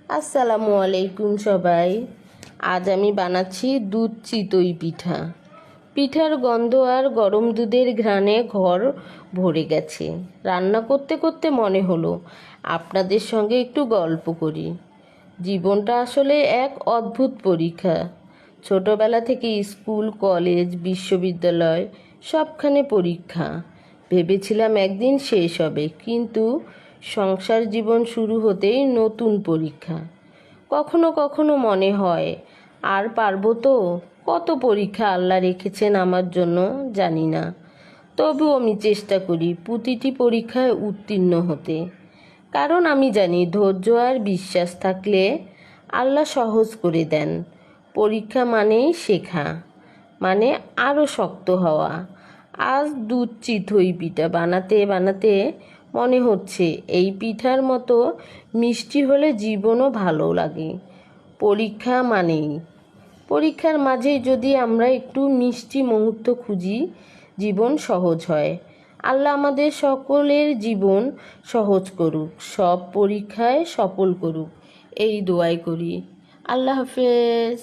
আসসালামু আলাইকুম সবাই। আজ আমি বানাচ্ছি দুধ চিতই পিঠা। পিঠার গন্ধ আর গরম দুধের ঘ্রাণে ঘর ভরে গেছে। রান্না করতে করতে মনে হলো আপনাদের সঙ্গে একটু গল্প করি। জীবনটা আসলে এক অদ্ভুত পরীক্ষা। ছোটবেলা থেকে স্কুল, কলেজ, বিশ্ববিদ্যালয় সবখানে পরীক্ষা। ভেবেছিলাম একদিন শেষ হবে, কিন্তু সংসার জীবন শুরু হতেই নতুন পরীক্ষা। কখনো কখনো মনে হয় আর পারবো তো? কত পরীক্ষা আল্লাহ রেখেছেন আমার জন্য জানি না, তবুও আমি চেষ্টা করি প্রতিটি পরীক্ষায় উত্তীর্ণ হতে। কারণ আমি জানি ধৈর্য আর বিশ্বাস থাকলে আল্লাহ সহজ করে দেন। পরীক্ষা মানেই শেখা, মানে আরও শক্ত হওয়া। আজ দুধ চিতই পিঠা বানাতে বানাতে মনে হচ্ছে এই পিঠার মতো মিষ্টি হলে জীবনও ভালো লাগে। পরীক্ষা মানেই, পরীক্ষার মাঝে যদি আমরা একটু মিষ্টি মুহূর্ত খুঁজি, জীবন সহজ হয়। আল্লাহ আমাদের সকলের জীবন সহজ করুক, সব পরীক্ষায় সফল করুক, এই দোয়াই করি। আল্লাহ হাফেজ।